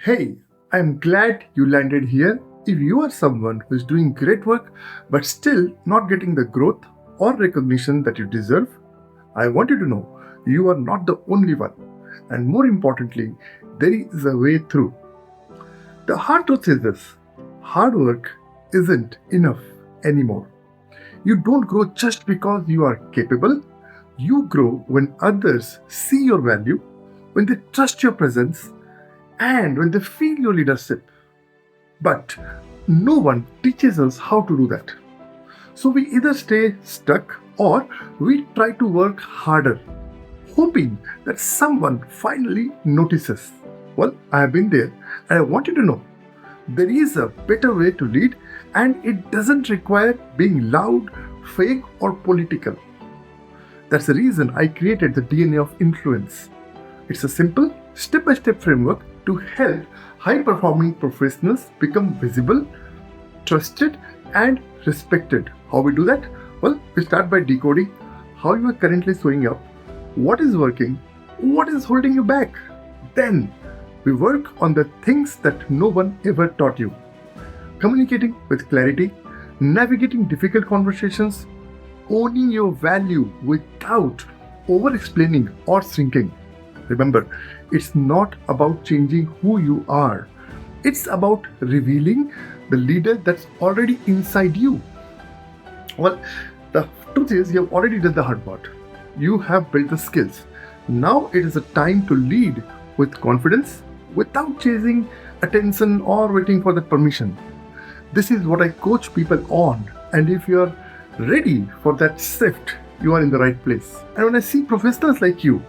Hey, I'm glad you landed here. If you are someone who is doing great work but still not getting the growth or recognition that you deserve, I want you to know you are not the only one. And more importantly, there is a way through. The hard truth is this: hard work isn't enough anymore. You don't grow just because you are capable. You grow when others see your value, when they trust your presence, and when they feel your leadership. But no one teaches us how to do that. So we either stay stuck or we try to work harder, hoping that someone finally notices. Well, I have been there and I want you to know there is a better way to lead, and it doesn't require being loud, fake, or political. That's the reason I created the DNA of influence. It's a simple, step by step framework to help high performing professionals become visible, trusted, and respected. How we do that? Well, we start by decoding how you are currently showing up, what is working, what is holding you back. Then we work on the things that no one ever taught you: communicating with clarity, navigating difficult conversations, owning your value without over explaining or shrinking. Remember, it's not about changing who you are, it's about revealing the leader that's already inside you. Well, the truth is, you have already done the hard part. You have built the skills. Now it is a time to lead with confidence without chasing attention or waiting for the permission. This is what I coach people on, and if you are ready for that shift, you are in the right place. And when I see professionals like you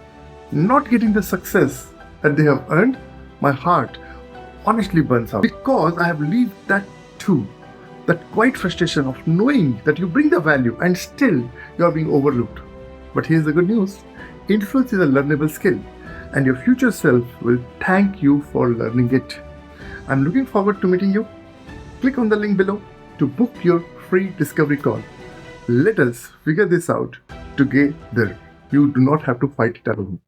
not getting the success that they have earned, my heart honestly burns out, because I have lived that too. That quiet frustration of knowing that you bring the value and still you are being overlooked. But here's the good news: influence is a learnable skill, and your future self will thank you for learning it. I'm looking forward to meeting you. Click on the link below to book your free discovery call. Let us figure this out together. You do not have to fight it alone.